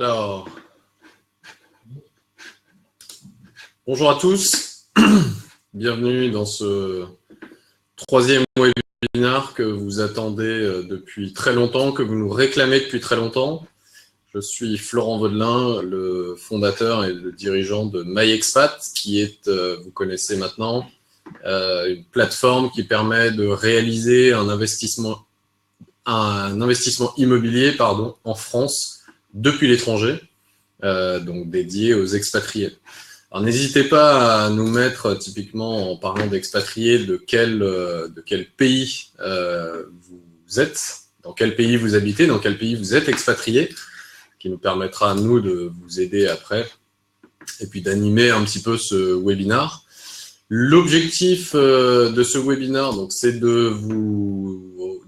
Alors, bonjour à tous, bienvenue dans ce troisième webinaire que vous attendez depuis très longtemps, que vous nous réclamez depuis très longtemps. Je suis Florent Vaudelin, le fondateur et le dirigeant de MyExpat, qui est, vous connaissez maintenant, une plateforme qui permet de réaliser un investissement immobilier en France depuis l'étranger, donc dédié aux expatriés. Alors n'hésitez pas à nous mettre, typiquement en parlant d'expatriés, de quel pays vous êtes, dans quel pays vous habitez, dans quel pays vous êtes expatrié, qui nous permettra à nous de vous aider après, et puis d'animer un petit peu ce webinaire. L'objectif de ce webinaire, donc, c'est de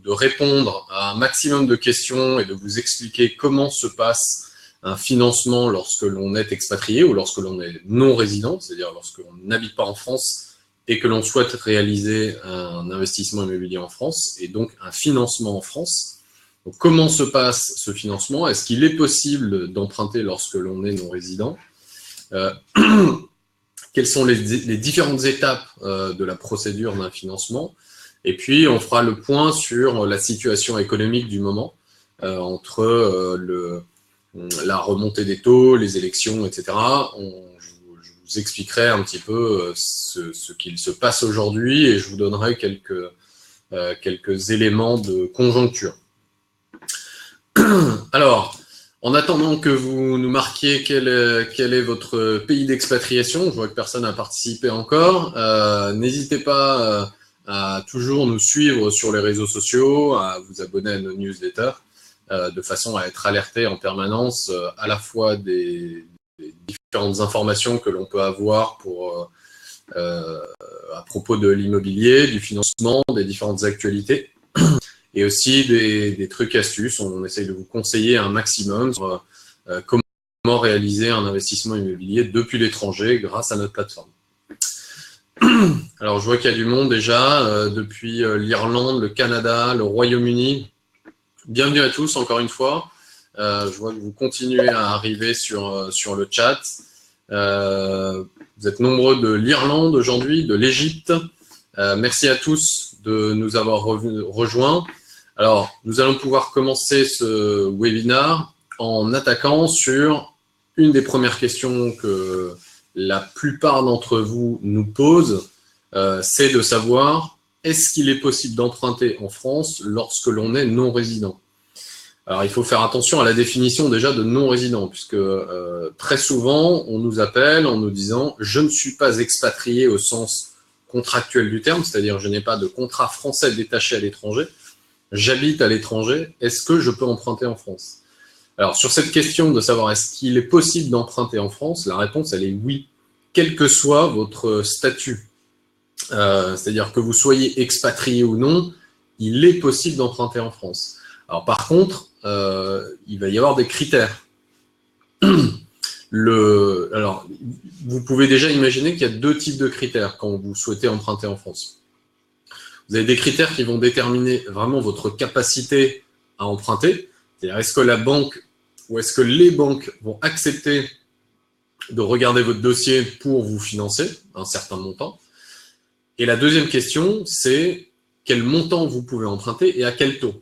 répondre à un maximum de questions et de vous expliquer comment se passe un financement lorsque l'on est expatrié ou lorsque l'on est non-résident, c'est-à-dire lorsque l'on n'habite pas en France et que l'on souhaite réaliser un investissement immobilier en France et donc un financement en France. Donc, comment se passe ce financement? Est-ce qu'il est possible d'emprunter lorsque l'on est non-résident? Quelles sont les différentes étapes de la procédure d'un financement? Et puis, on fera le point sur la situation économique du moment, entre la remontée des taux, les élections, etc. Je vous expliquerai un petit peu ce qu'il se passe aujourd'hui et je vous donnerai quelques éléments de conjoncture. Alors, en attendant que vous nous marquiez quel est votre pays d'expatriation, je vois que personne n'a participé encore, n'hésitez pas à toujours nous suivre sur les réseaux sociaux, à vous abonner à nos newsletters, de façon à être alerté en permanence à la fois des différentes informations que l'on peut avoir à propos de l'immobilier, du financement, des différentes actualités, et aussi des trucs astuces. On essaye de vous conseiller un maximum sur comment réaliser un investissement immobilier depuis l'étranger grâce à notre plateforme. Alors, je vois qu'il y a du monde déjà, depuis l'Irlande, le Canada, le Royaume-Uni. Bienvenue à tous, encore une fois. Je vois que vous continuez à arriver sur le chat. Vous êtes nombreux de l'Irlande aujourd'hui, de l'Égypte. Merci à tous de nous avoir rejoints. Alors, nous allons pouvoir commencer ce webinaire en attaquant sur une des premières questions que la plupart d'entre vous nous posent, c'est de savoir est-ce qu'il est possible d'emprunter en France lorsque l'on est non-résident? Alors, il faut faire attention à la définition déjà de non-résident, puisque très souvent, on nous appelle en nous disant « je ne suis pas expatrié au sens contractuel du terme », c'est-à-dire je n'ai pas de contrat français détaché à l'étranger, j'habite à l'étranger, est-ce que je peux emprunter en France? Alors, sur cette question de savoir est-ce qu'il est possible d'emprunter en France, la réponse, elle est oui, quel que soit votre statut. C'est-à-dire que vous soyez expatrié ou non, il est possible d'emprunter en France. Alors, par contre, il va y avoir des critères. Alors, vous pouvez déjà imaginer qu'il y a deux types de critères quand vous souhaitez emprunter en France. Vous avez des critères qui vont déterminer vraiment votre capacité à emprunter. C'est-à-dire, est-ce que la banque ou est-ce que les banques vont accepter de regarder votre dossier pour vous financer un certain montant? Et la deuxième question, c'est quel montant vous pouvez emprunter et à quel taux?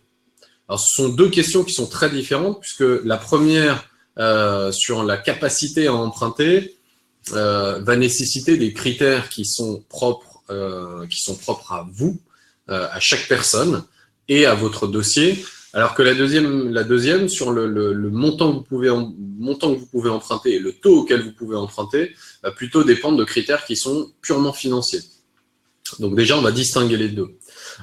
Alors, ce sont deux questions qui sont très différentes, puisque la première, sur la capacité à emprunter, va nécessiter des critères qui sont propres à vous, à chaque personne et à votre dossier, alors que la deuxième sur le montant que vous pouvez emprunter et le taux auquel vous pouvez emprunter va plutôt dépendre de critères qui sont purement financiers. Donc déjà, on va distinguer les deux.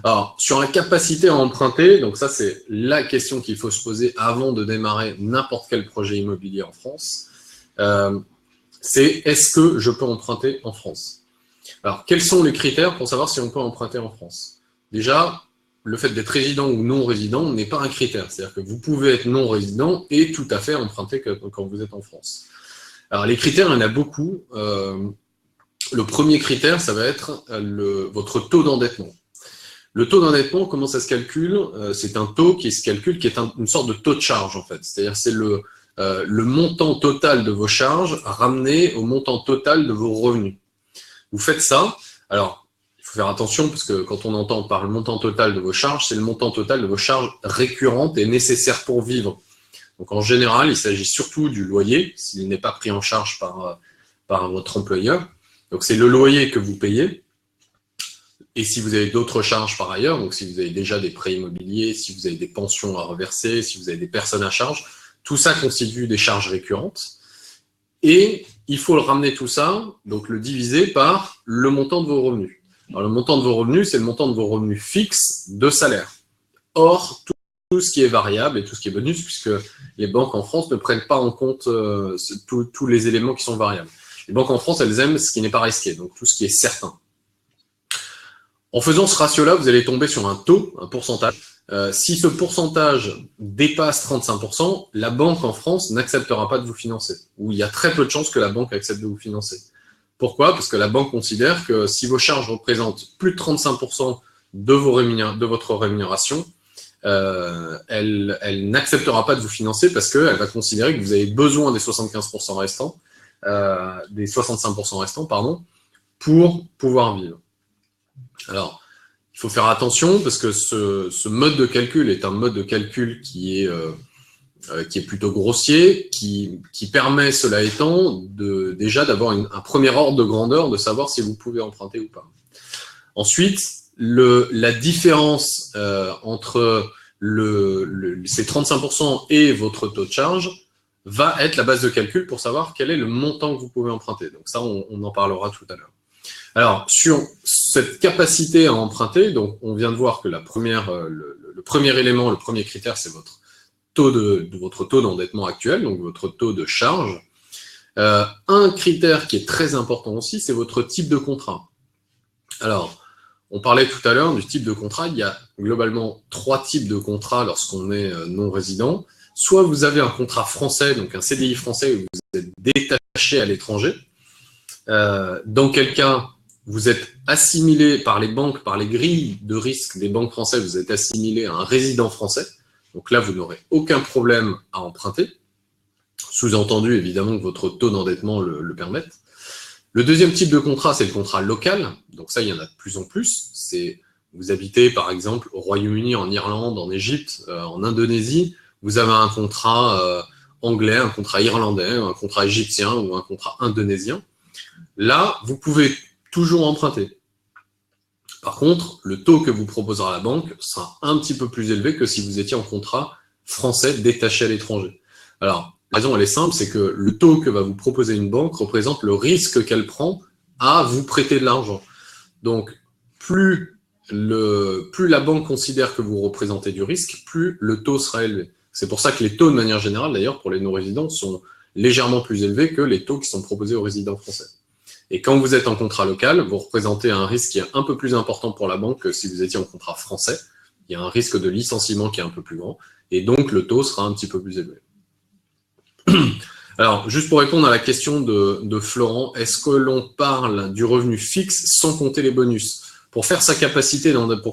Alors, sur la capacité à emprunter, donc ça c'est la question qu'il faut se poser avant de démarrer n'importe quel projet immobilier en France, c'est est-ce que je peux emprunter en France? Alors, quels sont les critères pour savoir si on peut emprunter en France? Déjà, le fait d'être résident ou non résident n'est pas un critère. C'est-à-dire que vous pouvez être non résident et tout à fait emprunter quand vous êtes en France. Alors, les critères, il y en a beaucoup. Le premier critère, ça va être votre taux d'endettement. Le taux d'endettement, comment ça se calcule? C'est un taux qui se calcule, qui est une sorte de taux de charge, en fait. C'est-à-dire c'est le montant total de vos charges ramené au montant total de vos revenus. Vous faites ça. Alors, il faut faire attention parce que quand on entend par le montant total de vos charges, c'est le montant total de vos charges récurrentes et nécessaires pour vivre. Donc, en général, il s'agit surtout du loyer, s'il n'est pas pris en charge par votre employeur. Donc, c'est le loyer que vous payez. Et si vous avez d'autres charges par ailleurs, donc si vous avez déjà des prêts immobiliers, si vous avez des pensions à reverser, si vous avez des personnes à charge, tout ça constitue des charges récurrentes. Et il faut le ramener tout ça, donc le diviser par le montant de vos revenus. Alors, le montant de vos revenus, c'est le montant de vos revenus fixes de salaire. Or, tout ce qui est variable et tout ce qui est bonus, puisque les banques en France ne prennent pas en compte tous les éléments qui sont variables. Les banques en France, elles aiment ce qui n'est pas risqué, donc tout ce qui est certain. En faisant ce ratio-là, vous allez tomber sur un taux, un pourcentage. Si ce pourcentage dépasse 35%, la banque en France n'acceptera pas de vous financer. Ou il y a très peu de chances que la banque accepte de vous financer. Pourquoi? Parce que la banque considère que si vos charges représentent plus de 35% de votre rémunération, elle n'acceptera pas de vous financer parce qu'elle va considérer que vous avez besoin des 75% restants, des 65% restants, pardon, pour pouvoir vivre. Alors, il faut faire attention parce que ce mode de calcul est un mode de calcul qui est plutôt grossier, qui permet, cela étant, déjà d'avoir un premier ordre de grandeur, de savoir si vous pouvez emprunter ou pas. Ensuite, la différence entre ces 35% et votre taux de charge va être la base de calcul pour savoir quel est le montant que vous pouvez emprunter. Donc ça, on en parlera tout à l'heure. Alors, sur cette capacité à emprunter, donc on vient de voir que le premier élément, le premier critère, c'est votre taux d'endettement actuel, donc votre taux de charge. Un critère qui est très important aussi, c'est votre type de contrat. Alors, on parlait tout à l'heure du type de contrat. Il y a globalement 3 types de contrats lorsqu'on est non-résident. Soit vous avez un contrat français, donc un CDI français, où vous êtes détaché à l'étranger. Dans quel cas, vous êtes assimilé par les banques, par les grilles de risque des banques françaises, vous êtes assimilé à un résident français. Donc là, vous n'aurez aucun problème à emprunter. Sous-entendu, évidemment, que votre taux d'endettement le permette. Le deuxième type de contrat, c'est le contrat local. Donc ça, il y en a de plus en plus. Vous habitez, par exemple, au Royaume-Uni, en Irlande, en Égypte, en Indonésie. Vous avez un contrat anglais, un contrat irlandais, un contrat égyptien ou un contrat indonésien. Là, vous pouvez toujours emprunter. Par contre, le taux que vous proposera la banque sera un petit peu plus élevé que si vous étiez en contrat français détaché à l'étranger. Alors, la raison, elle est simple, c'est que le taux que va vous proposer une banque représente le risque qu'elle prend à vous prêter de l'argent. Donc, plus la banque considère que vous représentez du risque, plus le taux sera élevé. C'est pour ça que les taux, de manière générale, d'ailleurs, pour les non-résidents, sont légèrement plus élevés que les taux qui sont proposés aux résidents français. Et quand vous êtes en contrat local, vous représentez un risque qui est un peu plus important pour la banque que si vous étiez en contrat français. Il y a un risque de licenciement qui est un peu plus grand, et donc le taux sera un petit peu plus élevé. Alors, juste pour répondre à la question de Florent, est-ce que l'on parle du revenu fixe sans compter les bonus? Pour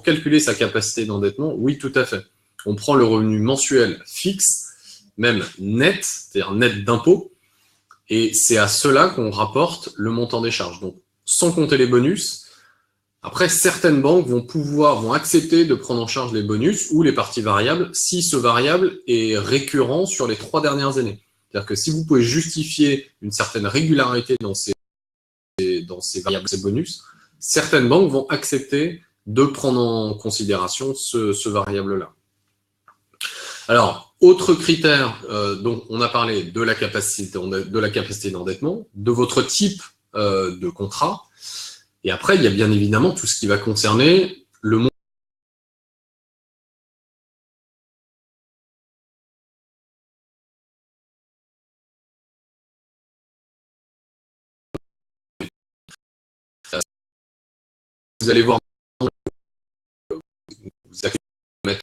calculer sa capacité d'endettement, oui, tout à fait. On prend le revenu mensuel fixe, même net, c'est-à-dire net d'impôt, et c'est à cela qu'on rapporte le montant des charges. Donc, sans compter les bonus. Après, certaines banques vont accepter de prendre en charge les bonus ou les parties variables si ce variable est récurrent sur les 3 dernières années. C'est-à-dire que si vous pouvez justifier une certaine régularité dans ces variables, ces bonus, certaines banques vont accepter de prendre en considération ce variable-là. Alors, autre critère, donc on a parlé de la capacité d'endettement, de votre type de contrat, et après, il y a bien évidemment tout ce qui va concerner le montant. Vous allez voir, vous allez mettre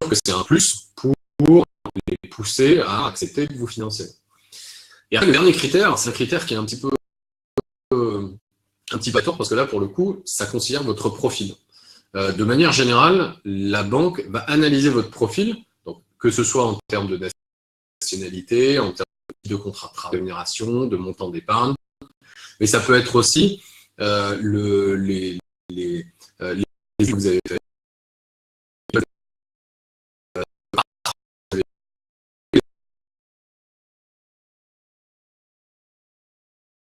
que c'est un plus pour les pousser à accepter de vous financer. Et après, le dernier critère, c'est un critère qui est un petit peu à tort, parce que là, pour le coup, ça considère votre profil. De manière générale, la banque va analyser votre profil, donc que ce soit en termes de nationalité, en termes de contrat de travail, de rémunération, de montant d'épargne. Mais ça peut être aussi les que vous avez fait.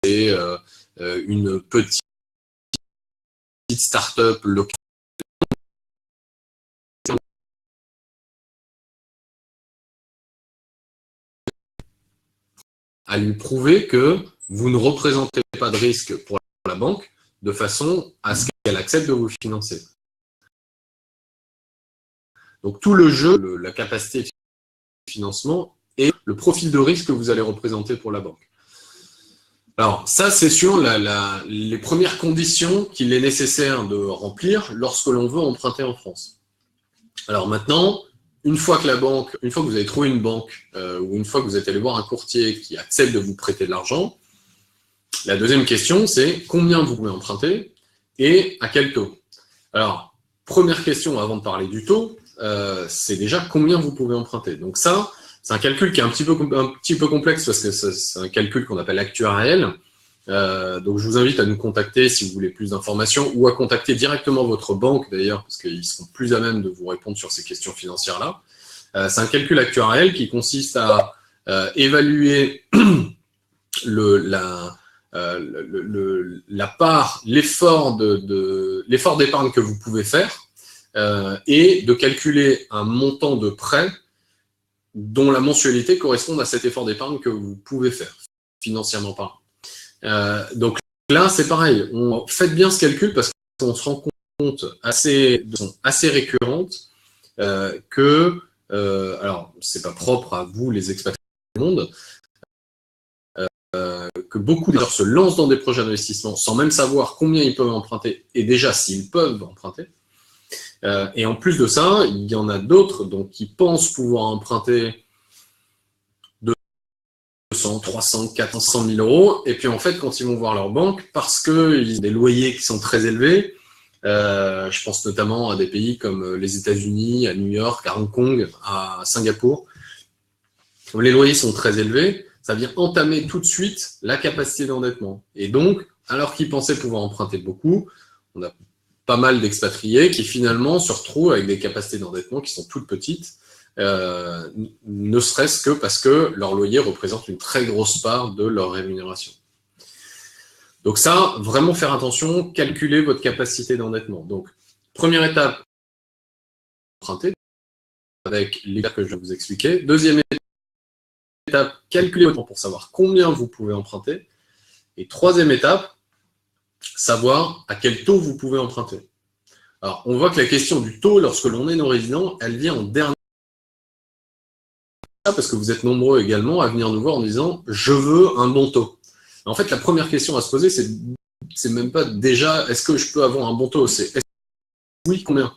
Et une petite start-up locale à lui prouver que vous ne représentez pas de risque pour la banque de façon à ce qu'elle accepte de vous financer. Donc tout le jeu, la capacité de financement et le profil de risque que vous allez représenter pour la banque. Alors ça, c'est sur les premières conditions qu'il est nécessaire de remplir lorsque l'on veut emprunter en France. Alors maintenant, une fois que vous avez trouvé une banque ou une fois que vous êtes allé voir un courtier qui accepte de vous prêter de l'argent, la deuxième question, c'est combien vous pouvez emprunter et à quel taux. Alors, première question avant de parler du taux, c'est déjà combien vous pouvez emprunter. Donc ça, c'est un calcul qui est un petit peu complexe parce que c'est un calcul qu'on appelle actuariel. Donc je vous invite à nous contacter si vous voulez plus d'informations ou à contacter directement votre banque d'ailleurs parce qu'ils seront plus à même de vous répondre sur ces questions financières-là. C'est un calcul actuariel qui consiste à évaluer la part, l'effort d'épargne que vous pouvez faire et de calculer un montant de prêt dont la mensualité corresponde à cet effort d'épargne que vous pouvez faire, financièrement parlant. Donc là, c'est pareil. Faites bien ce calcul parce qu'on se rend compte de façon assez récurrente que, alors, c'est pas propre à vous, les expatriés du monde, que beaucoup d'ailleurs se lancent dans des projets d'investissement sans même savoir combien ils peuvent emprunter et déjà s'ils peuvent emprunter. Et en plus de ça, il y en a d'autres donc qui pensent pouvoir emprunter 200, 300, 400 000 euros. Et puis en fait, quand ils vont voir leur banque, parce qu'ils ont des loyers qui sont très élevés, je pense notamment à des pays comme les États-Unis, à New York, à Hong Kong, à Singapour, où les loyers sont très élevés, ça vient entamer tout de suite la capacité d'endettement. Et donc, alors qu'ils pensaient pouvoir emprunter beaucoup, on a pas mal d'expatriés qui finalement se retrouvent avec des capacités d'endettement qui sont toutes petites, ne serait-ce que parce que leur loyer représente une très grosse part de leur rémunération. Donc ça, vraiment faire attention, calculer votre capacité d'endettement. Donc, première étape, emprunter avec les étapes que je vais vous expliquer. Deuxième étape, calculer votre temps pour savoir combien vous pouvez emprunter. Et troisième étape, savoir à quel taux vous pouvez emprunter. Alors, on voit que la question du taux, lorsque l'on est non-résident, elle vient en dernier, parce que vous êtes nombreux également à venir nous voir en disant « je veux un bon taux ». En fait, la première question à se poser, c'est même pas déjà « est-ce que je peux avoir un bon taux ?» C'est « oui, combien ?»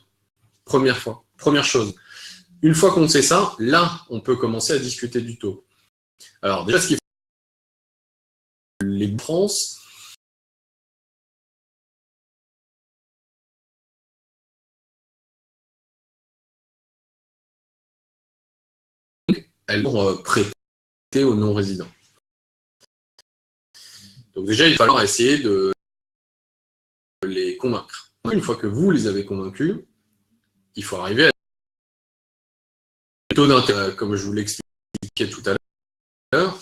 Première chose. Une fois qu'on sait ça, là, on peut commencer à discuter du taux. Alors, déjà, ce qu'il faut, les France, elles vont prêter aux non-résidents. Donc déjà, il va falloir essayer de les convaincre. Une fois que vous les avez convaincus, il faut arriver à le taux d'intérêt, comme je vous l'expliquais tout à l'heure,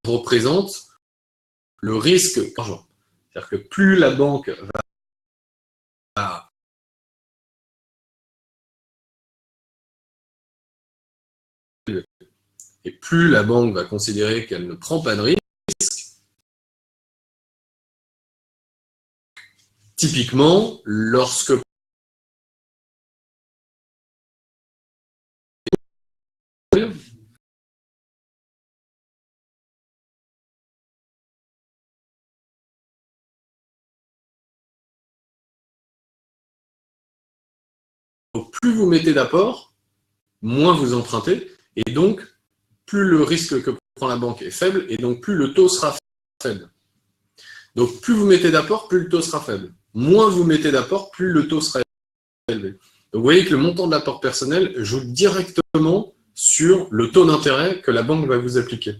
représente le risque par jour. C'est-à-dire que plus la banque va et plus la banque va considérer qu'elle ne prend pas de risque, typiquement, lorsque plus vous mettez d'apport, moins vous empruntez, et donc plus le risque que prend la banque est faible, et donc plus le taux sera faible. Donc plus vous mettez d'apport, plus le taux sera faible. Moins vous mettez d'apport, plus le taux sera élevé. Donc vous voyez que le montant de l'apport personnel joue directement sur le taux d'intérêt que la banque va vous appliquer.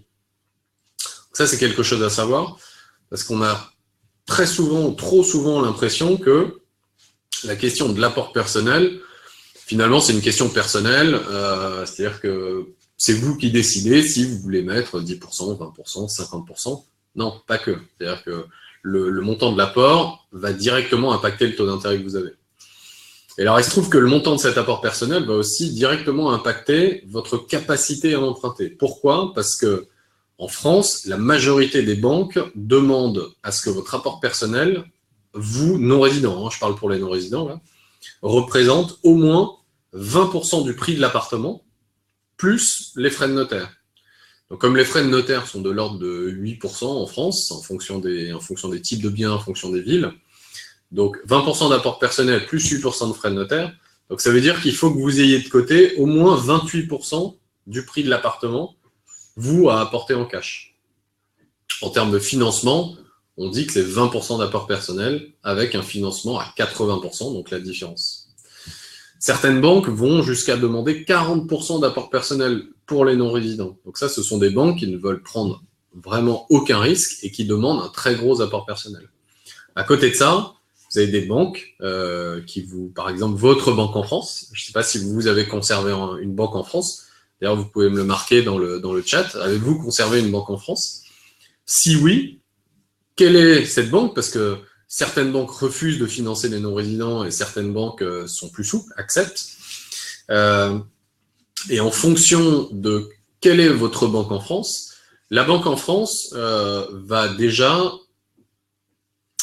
Ça, c'est quelque chose à savoir, parce qu'on a très souvent, trop souvent l'impression que la question de l'apport personnel, finalement, c'est une question personnelle, c'est-à-dire que c'est vous qui décidez si vous voulez mettre 10%, 20%, 50%. Non, pas que. C'est-à-dire que le montant de l'apport va directement impacter le taux d'intérêt que vous avez. Et alors, il se trouve que le montant de cet apport personnel va aussi directement impacter votre capacité à emprunter. Pourquoi? Parce que en France, la majorité des banques demandent à ce que votre apport personnel, vous, non-résidents, je parle pour les non-résidents, là, représente au moins 20% du prix de l'appartement, plus les frais de notaire. Donc, comme les frais de notaire sont de l'ordre de 8% en France, en fonction des types de biens, en fonction des villes, donc 20% d'apport personnel plus 8% de frais de notaire, donc ça veut dire qu'il faut que vous ayez de côté au moins 28% du prix de l'appartement, vous, à apporter en cash. En termes de financement, on dit que c'est 20% d'apport personnel avec un financement à 80%, donc la différence. Certaines banques vont jusqu'à demander 40% d'apport personnel pour les non-résidents. Donc ça, ce sont des banques qui ne veulent prendre vraiment aucun risque et qui demandent un très gros apport personnel. À côté de ça, vous avez des banques qui vous, par exemple, votre banque en France, je ne sais pas si vous avez conservé une banque en France, d'ailleurs vous pouvez me le marquer dans le chat, avez-vous conservé une banque en France? Si oui, quelle est cette banque? Parce que certaines banques refusent de financer les non-résidents et certaines banques sont plus souples, acceptent. Et en fonction de quelle est votre banque en France, la banque en France va déjà,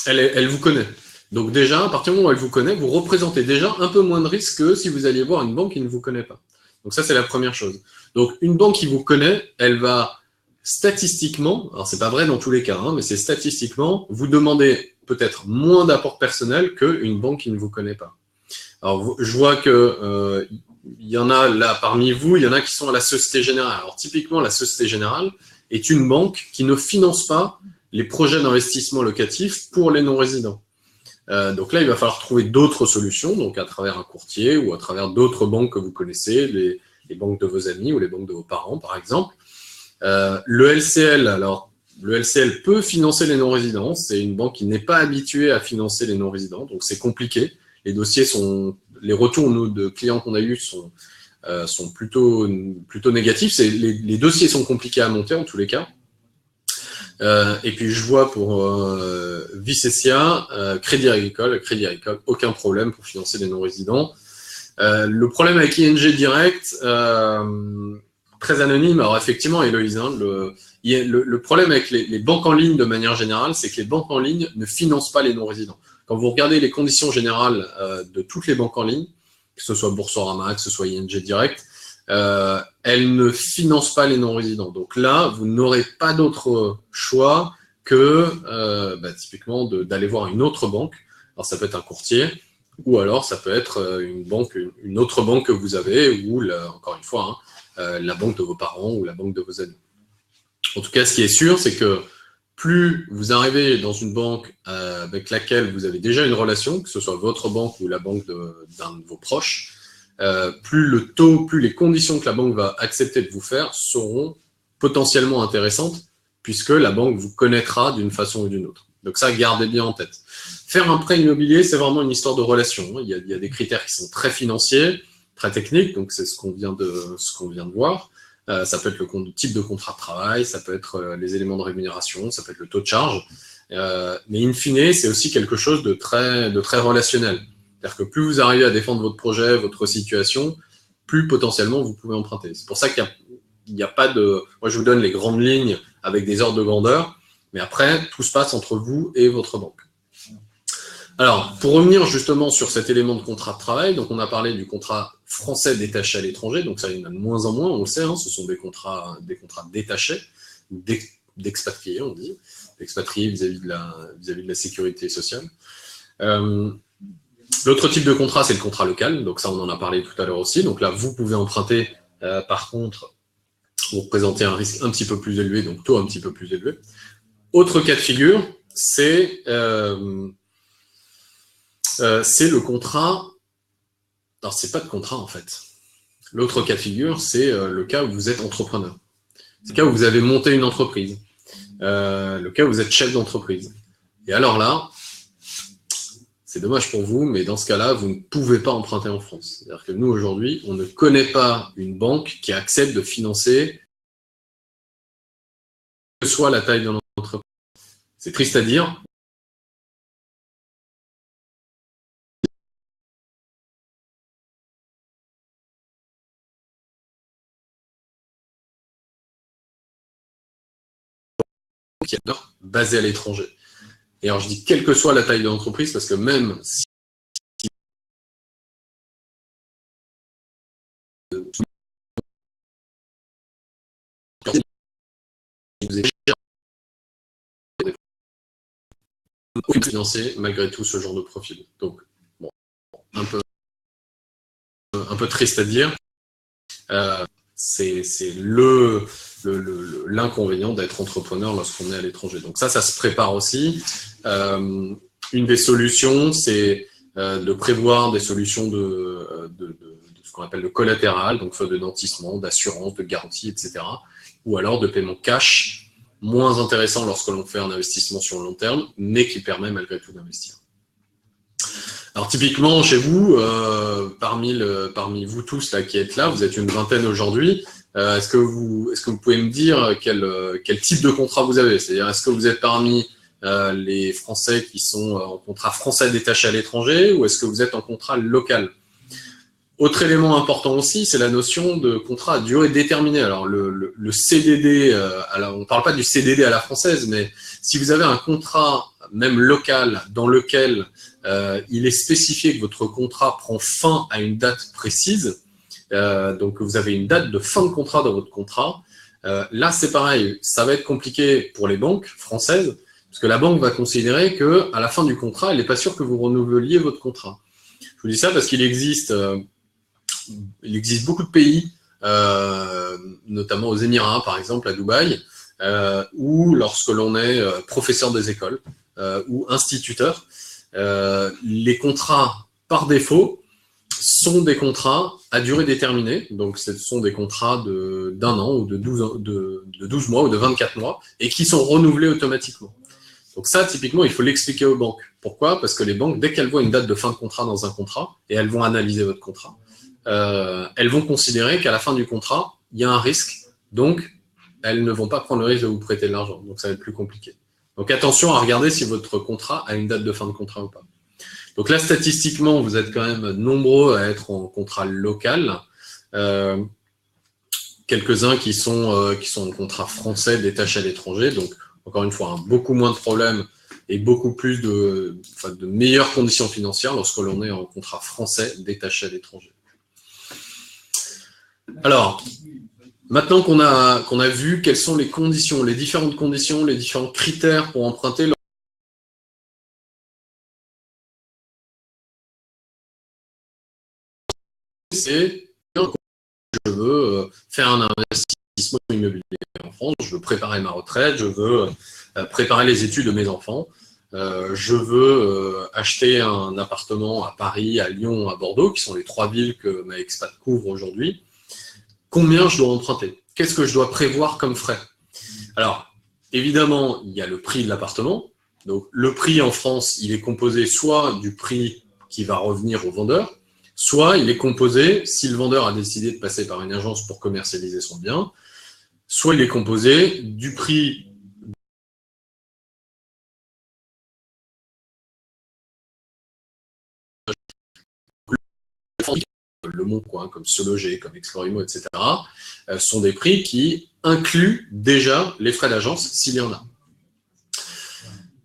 elle vous connaît. Donc déjà, à partir du moment où elle vous connaît, vous représentez déjà un peu moins de risque que si vous alliez voir une banque qui ne vous connaît pas. Donc ça, c'est la première chose. Donc une banque qui vous connaît, elle va statistiquement, alors c'est pas vrai dans tous les cas, mais c'est statistiquement, vous demander peut-être moins d'apport personnel qu'une banque qui ne vous connaît pas. Alors je vois que il y en a là parmi vous, il y en a qui sont à la Société Générale. Alors typiquement, la Société Générale est une banque qui ne finance pas les projets d'investissement locatif pour les non-résidents. Donc là, il va falloir trouver d'autres solutions, donc à travers un courtier ou à travers d'autres banques que vous connaissez, les banques de vos amis ou les banques de vos parents, par exemple. Le LCL, alors le LCL peut financer les non-résidents, c'est une banque qui n'est pas habituée à financer les non-résidents, donc c'est compliqué. Les dossiers les retours de clients qu'on a eus sont plutôt négatifs. Les dossiers sont compliqués à monter en tous les cas. Et puis je vois pour Vicesia, Crédit Agricole, aucun problème pour financer les non-résidents. Le problème avec ING Direct, très anonyme, alors effectivement Héloïse, le problème avec les banques en ligne de manière générale, c'est que les banques en ligne ne financent pas les non-résidents. Quand vous regardez les conditions générales de toutes les banques en ligne, que ce soit Boursorama, que ce soit ING Direct, elles ne financent pas les non-résidents. Donc là, vous n'aurez pas d'autre choix que typiquement d'aller voir une autre banque. Alors ça peut être un courtier, ou alors ça peut être une autre banque que vous avez, ou encore une fois, la banque de vos parents ou la banque de vos amis. En tout cas, ce qui est sûr, c'est que plus vous arrivez dans une banque avec laquelle vous avez déjà une relation, que ce soit votre banque ou la banque d'un de vos proches, plus le taux, plus les conditions que la banque va accepter de vous faire seront potentiellement intéressantes, puisque la banque vous connaîtra d'une façon ou d'une autre. Donc ça, gardez bien en tête. Faire un prêt immobilier, c'est vraiment une histoire de relation. Il y a des critères qui sont très financiers, très techniques, donc c'est ce qu'on vient de voir. Ça peut être le type de contrat de travail, ça peut être les éléments de rémunération, ça peut être le taux de charge. Mais in fine, c'est aussi quelque chose de très relationnel. C'est-à-dire que plus vous arrivez à défendre votre projet, votre situation, plus potentiellement vous pouvez emprunter. C'est pour ça qu'il n'y a pas de... Moi, je vous donne les grandes lignes avec des ordres de grandeur, mais après, tout se passe entre vous et votre banque. Alors, pour revenir justement sur cet élément de contrat de travail, donc on a parlé du contrat français détaché à l'étranger, donc ça, il y en a de moins en moins, on le sait, ce sont des contrats détachés, d'expatriés, on dit, d'expatriés vis-à-vis de la sécurité sociale. L'autre type de contrat, c'est le contrat local, donc ça, on en a parlé tout à l'heure aussi. Donc là, vous pouvez emprunter, par contre, pour présenter un risque un petit peu plus élevé, donc taux un petit peu plus élevé. Autre cas de figure, c'est le contrat. Alors, c'est pas de contrat, en fait. L'autre cas de figure, c'est le cas où vous êtes entrepreneur. C'est le cas où vous avez monté une entreprise. Le cas où vous êtes chef d'entreprise. Et alors là, c'est dommage pour vous, mais dans ce cas-là, vous ne pouvez pas emprunter en France. C'est-à-dire que nous, aujourd'hui, on ne connaît pas une banque qui accepte de financer que soit la taille de l'entreprise. C'est triste à dire. Qui est basé à l'étranger. Et alors, je dis quelle que soit la taille de l'entreprise, parce que même si vous êtes financer malgré tout ce genre de profil. Donc, bon, un peu triste à dire. C'est l'inconvénient d'être entrepreneur lorsqu'on est à l'étranger. Donc ça se prépare aussi. Une des solutions, c'est de prévoir des solutions de ce qu'on appelle le collatéral, donc soit de nantissement, d'assurance, de garantie, etc. Ou alors de paiement cash, moins intéressant lorsque l'on fait un investissement sur le long terme, mais qui permet malgré tout d'investir. Alors typiquement chez vous, parmi vous tous là qui êtes là, vous êtes une vingtaine aujourd'hui. Est-ce que vous pouvez me dire quel type de contrat vous avez? C'est-à-dire, est-ce que vous êtes parmi les Français qui sont en contrat français détaché à l'étranger, ou est-ce que vous êtes en contrat local? Autre élément important aussi, c'est la notion de contrat à durée déterminée. Alors le CDD, on ne parle pas du CDD à la française, mais si vous avez un contrat même local dans lequel il est spécifié que votre contrat prend fin à une date précise, donc vous avez une date de fin de contrat dans votre contrat, là c'est pareil, ça va être compliqué pour les banques françaises, parce que la banque va considérer qu'à la fin du contrat, elle n'est pas sûre que vous renouveliez votre contrat. Je vous dis ça parce qu'il existe beaucoup de pays, notamment aux Émirats par exemple, à Dubaï, où lorsque l'on est professeur des écoles ou instituteur, les contrats par défaut sont des contrats à durée déterminée, donc ce sont des contrats d'un an ou de 12 mois ou de 24 mois, et qui sont renouvelés automatiquement. Donc ça, typiquement, il faut l'expliquer aux banques. Pourquoi? Parce que les banques, dès qu'elles voient une date de fin de contrat dans un contrat, et elles vont analyser votre contrat, elles vont considérer qu'à la fin du contrat, il y a un risque, donc elles ne vont pas prendre le risque de vous prêter de l'argent, donc ça va être plus compliqué. Donc attention à regarder si votre contrat a une date de fin de contrat ou pas. Donc là, statistiquement, vous êtes quand même nombreux à être en contrat local. Quelques-uns qui sont en contrat français détaché à l'étranger. Donc, encore une fois, beaucoup moins de problèmes et beaucoup plus de meilleures conditions financières lorsque l'on est en contrat français détaché à l'étranger. Alors, maintenant qu'on a vu quelles sont les conditions, les différentes conditions, les différents critères pour emprunter, c'est je veux faire un investissement immobilier en France, je veux préparer ma retraite, je veux préparer les études de mes enfants, je veux acheter un appartement à Paris, à Lyon, à Bordeaux, qui sont les 3 villes que ma expat couvre aujourd'hui. Combien je dois emprunter? Qu'est-ce que je dois prévoir comme frais? Alors, évidemment, il y a le prix de l'appartement. Donc, le prix en France, il est composé soit du prix qui va revenir au vendeur, soit il est composé, si le vendeur a décidé de passer par une agence pour commercialiser son bien, soit il est composé du prix le Mont, comme Se Loger, comme Explorimo, etc., sont des prix qui incluent déjà les frais d'agence s'il y en a.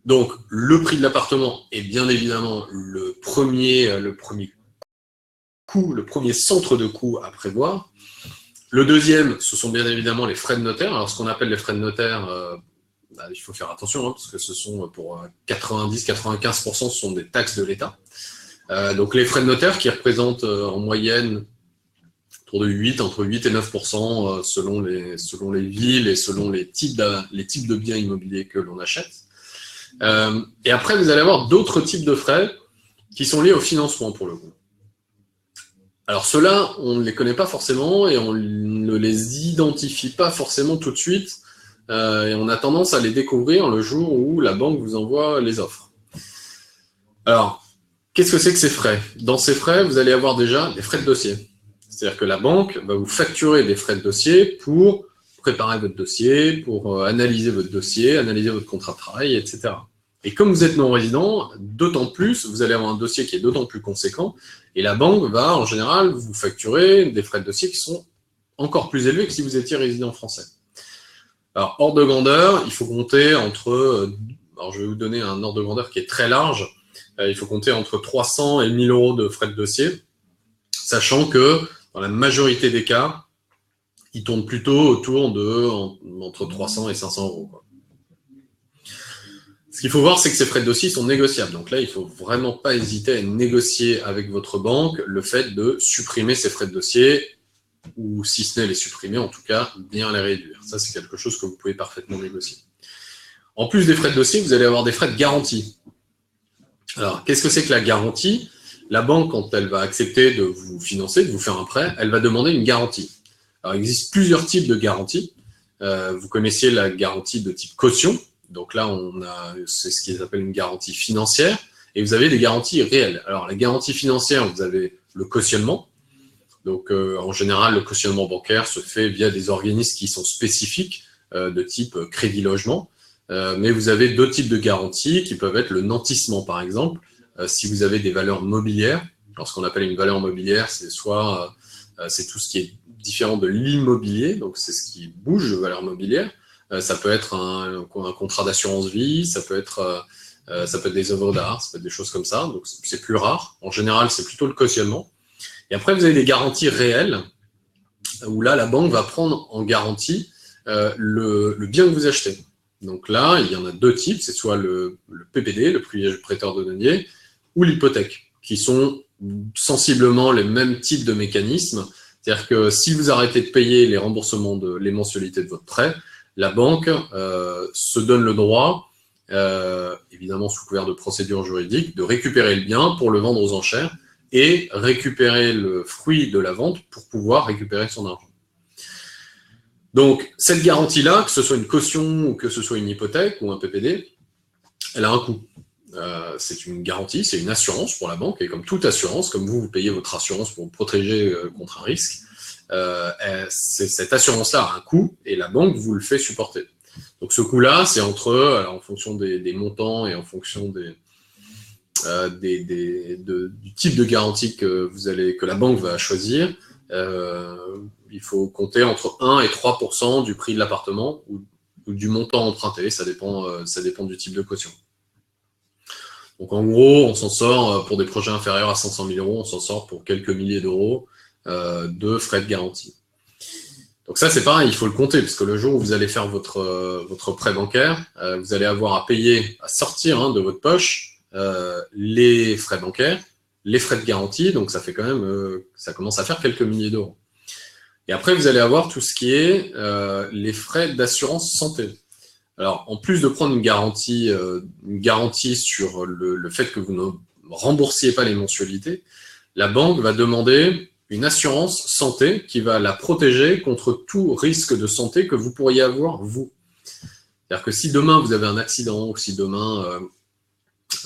Donc, le prix de l'appartement est bien évidemment le premier coût, le premier centre de coût à prévoir. Le deuxième, ce sont bien évidemment les frais de notaire. Alors, ce qu'on appelle les frais de notaire, il faut faire attention, parce que ce sont pour 90-95%, ce sont des taxes de l'État. Donc, les frais de notaire qui représentent en moyenne entre 8 et 9% selon les villes et selon les types de biens immobiliers que l'on achète. Et après, vous allez avoir d'autres types de frais qui sont liés au financement pour le coup. Alors ceux-là, on ne les connaît pas forcément et on ne les identifie pas forcément tout de suite. Et on a tendance à les découvrir le jour où la banque vous envoie les offres. Alors, qu'est-ce que c'est que ces frais? Dans ces frais, vous allez avoir déjà des frais de dossier. C'est-à-dire que la banque va vous facturer des frais de dossier pour préparer votre dossier, pour analyser votre dossier, analyser votre contrat de travail, etc. Et comme vous êtes non-résident, d'autant plus, vous allez avoir un dossier qui est d'autant plus conséquent, et la banque va, en général, vous facturer des frais de dossier qui sont encore plus élevés que si vous étiez résident français. Alors, ordre de grandeur, il faut compter entre, alors je vais vous donner un ordre de grandeur qui est très large, il faut compter entre 300 et 1000 euros de frais de dossier, sachant que dans la majorité des cas, ils tournent plutôt autour de entre 300 et 500 euros. Quoi. Ce qu'il faut voir, c'est que ces frais de dossier sont négociables. Donc là, il ne faut vraiment pas hésiter à négocier avec votre banque le fait de supprimer ces frais de dossier, ou si ce n'est les supprimer, en tout cas, bien les réduire. Ça, c'est quelque chose que vous pouvez parfaitement négocier. En plus des frais de dossier, vous allez avoir des frais de garantie. Alors, qu'est-ce que c'est que la garantie? La banque, quand elle va accepter de vous financer, de vous faire un prêt, elle va demander une garantie. Alors, il existe plusieurs types de garanties. Vous connaissiez la garantie de type caution. Donc là, c'est ce qu'ils appellent une garantie financière. Et vous avez des garanties réelles. Alors, la garantie financière, vous avez le cautionnement. Donc, en général, le cautionnement bancaire se fait via des organismes qui sont spécifiques, de type crédit logement. Mais vous avez d'autres types de garanties qui peuvent être le nantissement, par exemple. Si vous avez des valeurs mobilières, alors ce qu'on appelle une valeur mobilière, c'est soit c'est tout ce qui est différent de l'immobilier, donc c'est ce qui bouge de valeur mobilière. Ça peut être un contrat d'assurance vie, ça peut être des œuvres d'art, ça peut être des choses comme ça. Donc c'est plus rare. En général, c'est plutôt le cautionnement. Et après, vous avez des garanties réelles, où là, la banque va prendre en garantie le bien que vous achetez. Donc là, il y en a deux types, c'est soit le PPD, le privilège prêteur de denier, ou l'hypothèque, qui sont sensiblement les mêmes types de mécanismes. C'est-à-dire que si vous arrêtez de payer les remboursements les mensualités de votre prêt, la banque se donne le droit, évidemment sous couvert de procédure juridique, de récupérer le bien pour le vendre aux enchères et récupérer le fruit de la vente pour pouvoir récupérer son argent. Donc, cette garantie-là, que ce soit une caution ou que ce soit une hypothèque ou un PPD, elle a un coût. C'est une garantie, c'est une assurance pour la banque, et comme toute assurance, comme vous payez votre assurance pour vous protéger contre un risque, cette assurance-là a un coût et la banque vous le fait supporter. Donc ce coût-là, c'est en fonction des montants et en fonction du type de garantie que la banque va choisir, il faut compter entre 1 et 3% du prix de l'appartement ou du montant emprunté, ça dépend du type de caution. Donc en gros, on s'en sort pour des projets inférieurs à 500 000 euros, on s'en sort pour quelques milliers d'euros de frais de garantie. Donc ça, c'est pareil, il faut le compter, parce que le jour où vous allez faire votre prêt bancaire, vous allez avoir à payer, à sortir de votre poche les frais bancaires, les frais de garantie, donc ça fait quand même, ça commence à faire quelques milliers d'euros. Et après, vous allez avoir tout ce qui est les frais d'assurance santé. Alors, en plus de prendre une garantie sur le fait que vous ne remboursiez pas les mensualités, la banque va demander une assurance santé qui va la protéger contre tout risque de santé que vous pourriez avoir, vous. C'est-à-dire que si demain vous avez un accident, ou si demain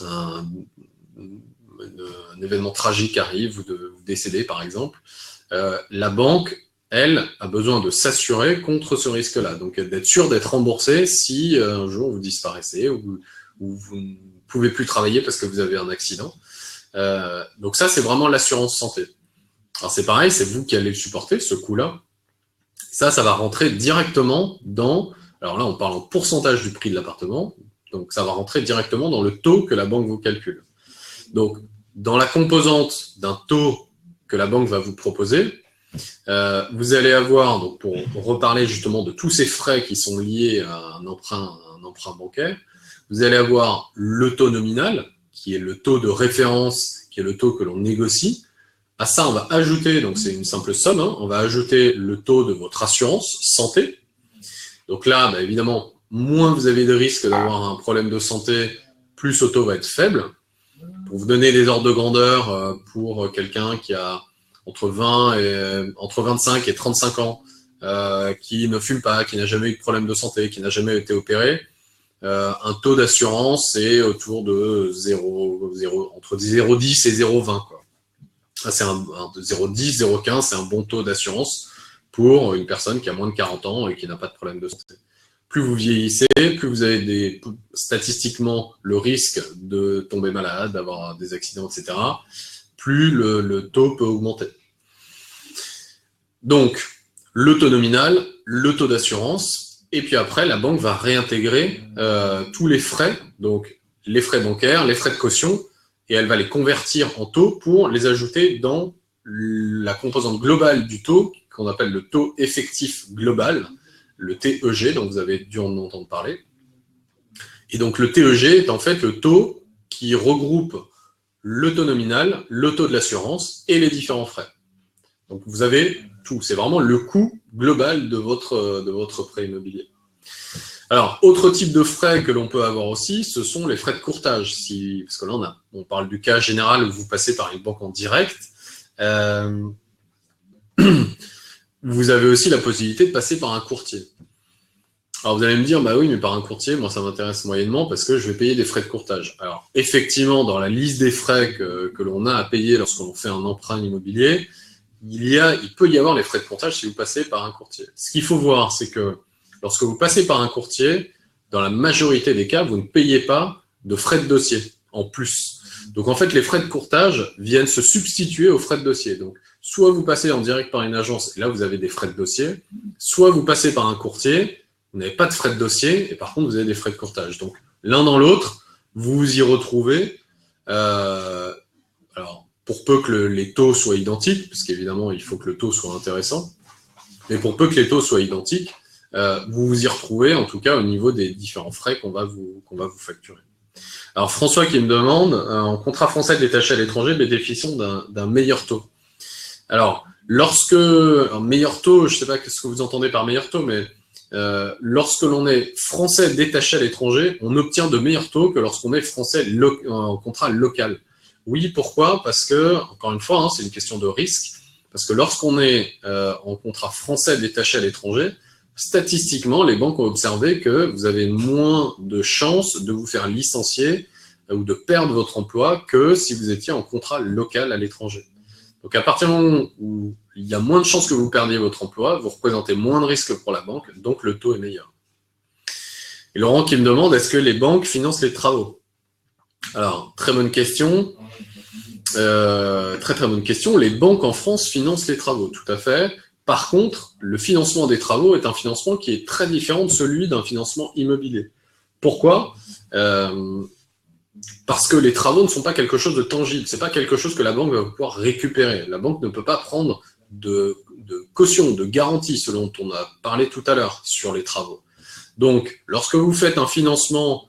un événement tragique arrive, vous décédez par exemple, la banque, elle, a besoin de s'assurer contre ce risque-là. Donc, d'être sûr d'être remboursé si un jour vous disparaissez ou vous ne pouvez plus travailler parce que vous avez un accident. Donc ça, c'est vraiment l'assurance santé. Alors, c'est pareil, c'est vous qui allez le supporter, ce coût-là. Ça va rentrer directement dans... Alors là, on parle en pourcentage du prix de l'appartement. Donc, ça va rentrer directement dans le taux que la banque vous calcule. Donc, dans la composante d'un taux que la banque va vous proposer, vous allez avoir, donc pour reparler justement de tous ces frais qui sont liés à un emprunt bancaire, vous allez avoir le taux nominal, qui est le taux de référence, qui est le taux que l'on négocie. À ça, on va ajouter, donc c'est une simple somme, on va ajouter le taux de votre assurance santé. Donc là, évidemment, moins vous avez de risques d'avoir un problème de santé, plus ce taux va être faible. Pour vous donner des ordres de grandeur, pour quelqu'un qui a entre 25 et 35 ans, qui ne fume pas, qui n'a jamais eu de problème de santé, qui n'a jamais été opéré, un taux d'assurance est autour de entre 0,10 et 0,20, quoi. C'est un 0,10, 0,15, c'est un bon taux d'assurance pour une personne qui a moins de 40 ans et qui n'a pas de problème de santé. Plus vous vieillissez, plus vous avez statistiquement le risque de tomber malade, d'avoir des accidents, etc., plus le taux peut augmenter. Donc, le taux nominal, le taux d'assurance, et puis après, la banque va réintégrer tous les frais, donc les frais bancaires, les frais de caution, et elle va les convertir en taux pour les ajouter dans la composante globale du taux, qu'on appelle le taux effectif global, le TEG, dont vous avez dû en entendre parler. Et donc le TEG est en fait le taux qui regroupe le taux nominal, le taux de l'assurance et les différents frais. Donc vous avez tout, c'est vraiment le coût global de votre prêt immobilier. Alors, autre type de frais que l'on peut avoir aussi, ce sont les frais de courtage. Parce que là, on parle du cas général où vous passez par une banque en direct. Vous avez aussi la possibilité de passer par un courtier. Alors, vous allez me dire, bah oui, mais par un courtier, moi, ça m'intéresse moyennement parce que je vais payer des frais de courtage. Alors, effectivement, dans la liste des frais que l'on a à payer lorsqu'on fait un emprunt immobilier, il peut y avoir les frais de courtage si vous passez par un courtier. Ce qu'il faut voir, c'est que lorsque vous passez par un courtier, dans la majorité des cas, vous ne payez pas de frais de dossier en plus. Donc, en fait, les frais de courtage viennent se substituer aux frais de dossier. Donc, soit vous passez en direct par une agence, et là, vous avez des frais de dossier, soit vous passez par un courtier, vous n'avez pas de frais de dossier, et par contre, vous avez des frais de courtage. Donc, l'un dans l'autre, vous vous y retrouvez. Alors, pour peu que les taux soient identiques, parce qu'évidemment, il faut que le taux soit intéressant, mais pour peu que les taux soient identiques, vous vous y retrouvez, en tout cas, au niveau des différents frais qu'on va vous facturer. Alors, François qui me demande, en contrat français détaché à l'étranger, bénéficions d'un meilleur taux. Alors, meilleur taux, je ne sais pas ce que vous entendez par meilleur taux, mais lorsque l'on est français détaché à l'étranger, on obtient de meilleurs taux que lorsqu'on est français en contrat local. Oui, pourquoi? Parce que, encore une fois, c'est une question de risque, parce que lorsqu'on est en contrat français détaché à l'étranger, statistiquement, les banques ont observé que vous avez moins de chances de vous faire licencier ou de perdre votre emploi que si vous étiez en contrat local à l'étranger. Donc, à partir du moment où il y a moins de chances que vous perdiez votre emploi, vous représentez moins de risques pour la banque, donc le taux est meilleur. Et Laurent qui me demande, est-ce que les banques financent les travaux? Alors, très bonne question. Très bonne question. Les banques en France financent les travaux, tout à fait. Par contre, le financement des travaux est un financement qui est très différent de celui d'un financement immobilier. Pourquoi? Parce que les travaux ne sont pas quelque chose de tangible. C'est pas quelque chose que la banque va pouvoir récupérer. La banque ne peut pas prendre de caution, de garantie, ce dont on a parlé tout à l'heure sur les travaux. Donc, lorsque vous faites un financement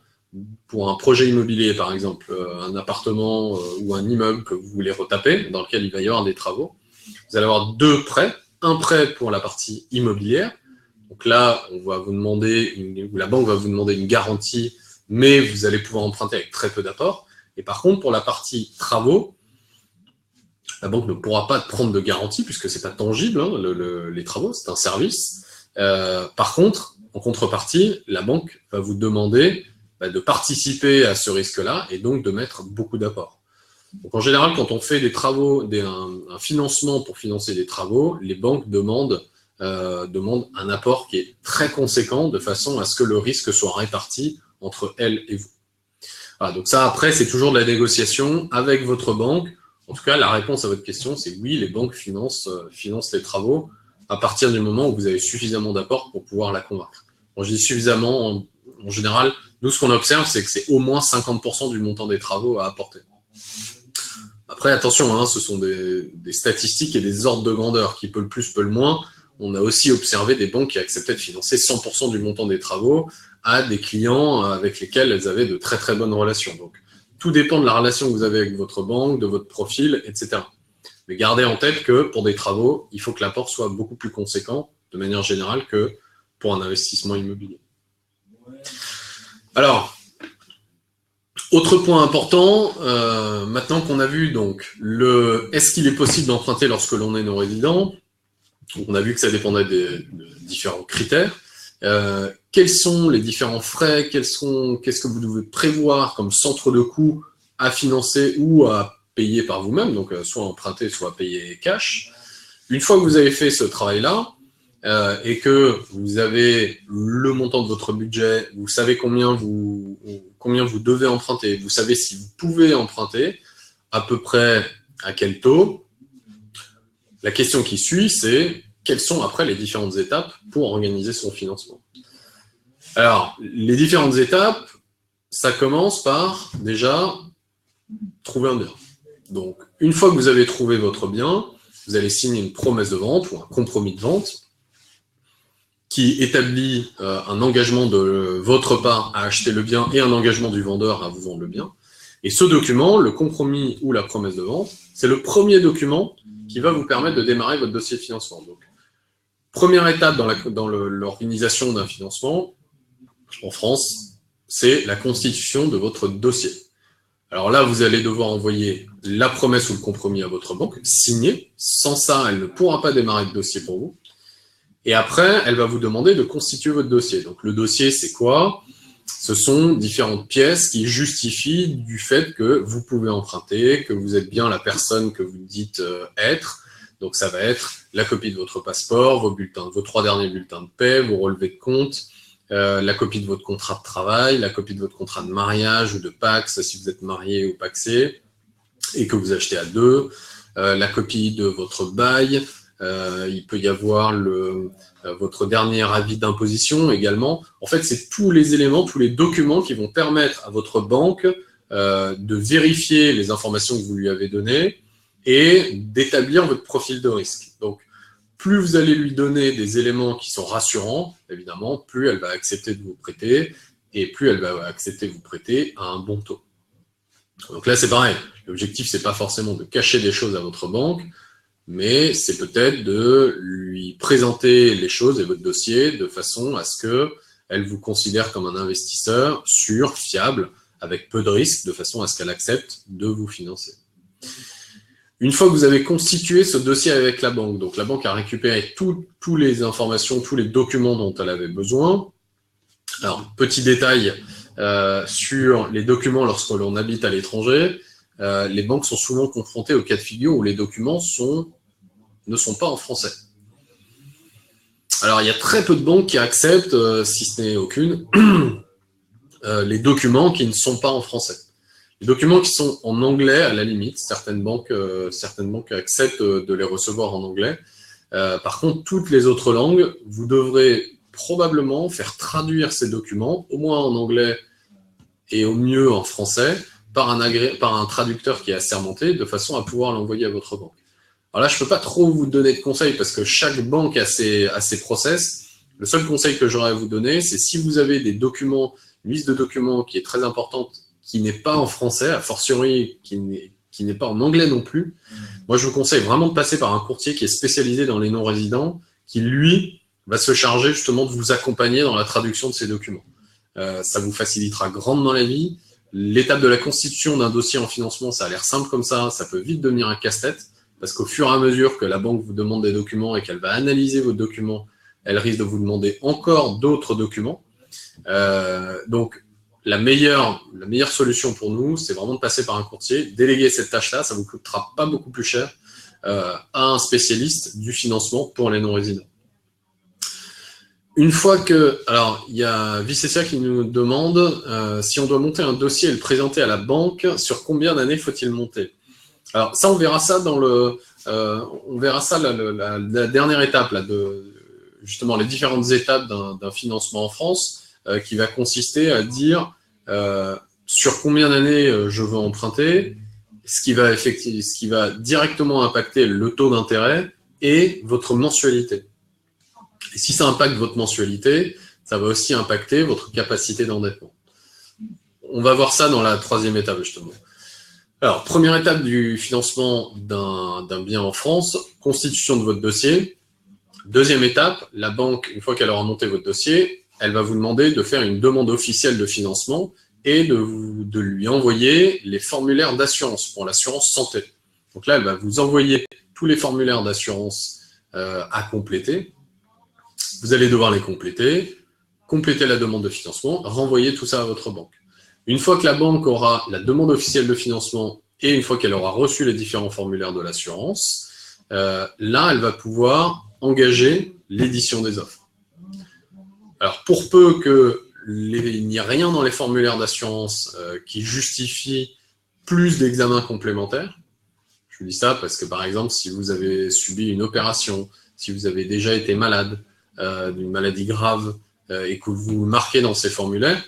pour un projet immobilier, par exemple, un appartement ou un immeuble que vous voulez retaper, dans lequel il va y avoir des travaux, vous allez avoir deux prêts. Un prêt pour la partie immobilière. Donc là, on va vous demander, la banque va vous demander une garantie, mais vous allez pouvoir emprunter avec très peu d'apport. Et par contre, pour la partie travaux, la banque ne pourra pas prendre de garantie puisque c'est pas tangible, les travaux, c'est un service. Par contre, en contrepartie, la banque va vous demander de participer à ce risque-là et donc de mettre beaucoup d'apports. Donc en général, quand on fait des travaux, un financement pour financer des travaux, les banques demandent un apport qui est très conséquent de façon à ce que le risque soit réparti entre elles et vous. Voilà, donc ça, après, c'est toujours de la négociation avec votre banque. En tout cas, la réponse à votre question, c'est oui, les banques financent les travaux à partir du moment où vous avez suffisamment d'apports pour pouvoir la convaincre. Quand je dis suffisamment, en général, nous, ce qu'on observe, c'est que c'est au moins 50% du montant des travaux à apporter. Après, attention, ce sont des statistiques et des ordres de grandeur, qui peut le plus, peut le moins. On a aussi observé des banques qui acceptaient de financer 100% du montant des travaux à des clients avec lesquels elles avaient de très très bonnes relations. Donc, tout dépend de la relation que vous avez avec votre banque, de votre profil, etc. Mais gardez en tête que pour des travaux, il faut que l'apport soit beaucoup plus conséquent, de manière générale, que pour un investissement immobilier. Alors, Autre point important, maintenant qu'on a vu donc est-ce qu'il est possible d'emprunter lorsque l'on est non-résident, on a vu que ça dépendait de différents critères. Quels sont les différents frais, qu'est-ce que vous devez prévoir comme centre de coût à financer ou à payer par vous-même, donc soit emprunter, soit payer cash. Une fois que vous avez fait ce travail-là, et que vous avez le montant de votre budget, vous savez combien vous devez emprunter, vous savez si vous pouvez emprunter, à peu près à quel taux, la question qui suit, c'est quelles sont après les différentes étapes pour organiser son financement. Alors, les différentes étapes, ça commence par, déjà, trouver un bien. Donc, une fois que vous avez trouvé votre bien, vous allez signer une promesse de vente ou un compromis de vente qui établit un engagement de votre part à acheter le bien et un engagement du vendeur à vous vendre le bien. Et ce document, le compromis ou la promesse de vente, c'est le premier document qui va vous permettre de démarrer votre dossier de financement. Donc, première étape dans l'organisation d'un financement en France, c'est la constitution de votre dossier. Alors là, vous allez devoir envoyer la promesse ou le compromis à votre banque, signer. Sans ça, elle ne pourra pas démarrer le dossier pour vous. Et après, elle va vous demander de constituer votre dossier. Donc le dossier, c'est quoi? Ce sont différentes pièces qui justifient du fait que vous pouvez emprunter, que vous êtes bien la personne que vous dites être. Donc ça va être la copie de votre passeport, vos 3 derniers bulletins de paie, vos relevés de compte, la copie de votre contrat de travail, la copie de votre contrat de mariage ou de Pacs si vous êtes marié ou pacsé et que vous achetez à 2, la copie de votre bail, il peut y avoir votre dernier avis d'imposition également. En fait, c'est tous les éléments, tous les documents qui vont permettre à votre banque de vérifier les informations que vous lui avez données et d'établir votre profil de risque. Donc, plus vous allez lui donner des éléments qui sont rassurants, évidemment, plus elle va accepter de vous prêter et plus elle va accepter de vous prêter à un bon taux. Donc là, c'est pareil. L'objectif, c'est pas forcément de cacher des choses à votre banque, mais c'est peut-être de lui présenter les choses et votre dossier de façon à ce qu'elle vous considère comme un investisseur sûr, fiable, avec peu de risques, de façon à ce qu'elle accepte de vous financer. Une fois que vous avez constitué ce dossier avec la banque, donc la banque a récupéré toutes les informations, tous les documents dont elle avait besoin. Alors, petit détail sur les documents lorsque l'on habite à l'étranger, les banques sont souvent confrontées au cas de figure où les documents ne sont pas en français. Alors, il y a très peu de banques qui acceptent, si ce n'est aucune, les documents qui ne sont pas en français. Les documents qui sont en anglais, à la limite, certaines banques acceptent de les recevoir en anglais. Par contre, toutes les autres langues, vous devrez probablement faire traduire ces documents, au moins en anglais et au mieux en français, par un traducteur qui est assermenté, de façon à pouvoir l'envoyer à votre banque. Alors là, je ne peux pas trop vous donner de conseils parce que chaque banque a ses process. Le seul conseil que j'aurais à vous donner, c'est si vous avez des documents, une liste de documents qui est très importante, qui n'est pas en français, a fortiori qui n'est pas en anglais non plus, moi je vous conseille vraiment de passer par un courtier qui est spécialisé dans les non-résidents, qui lui va se charger justement de vous accompagner dans la traduction de ces documents. Ça vous facilitera grandement la vie. L'étape de la constitution d'un dossier en financement, ça a l'air simple comme ça peut vite devenir un casse-tête, parce qu'au fur et à mesure que la banque vous demande des documents et qu'elle va analyser vos documents, elle risque de vous demander encore d'autres documents. Donc, la meilleure solution pour nous, c'est vraiment de passer par un courtier, déléguer cette tâche-là, ça vous coûtera pas beaucoup plus cher à un spécialiste du financement pour les non-résidents. Une fois que... Alors, il y a Vicessia qui nous demande si on doit monter un dossier et le présenter à la banque, sur combien d'années faut-il monter? Alors, ça, on verra ça dans la dernière étape, là, justement, les différentes étapes d'un financement en France, qui va consister à dire sur combien d'années je veux emprunter, ce qui va directement impacter le taux d'intérêt et votre mensualité. Et si ça impacte votre mensualité, ça va aussi impacter votre capacité d'endettement. On va voir ça dans la troisième étape, justement. Alors, première étape du financement d'un bien en France, constitution de votre dossier. Deuxième étape, la banque, une fois qu'elle aura monté votre dossier, elle va vous demander de faire une demande officielle de financement et de lui envoyer les formulaires d'assurance pour l'assurance santé. Donc là, elle va vous envoyer tous les formulaires d'assurance à compléter. Vous allez devoir les compléter la demande de financement, renvoyer tout ça à votre banque. Une fois que la banque aura la demande officielle de financement et une fois qu'elle aura reçu les différents formulaires de l'assurance, là, elle va pouvoir engager l'édition des offres. Alors, pour peu qu'il n'y ait rien dans les formulaires d'assurance qui justifie plus d'examens complémentaires, je vous dis ça parce que, par exemple, si vous avez subi une opération, si vous avez déjà été malade d'une maladie grave et que vous marquez dans ces formulaires,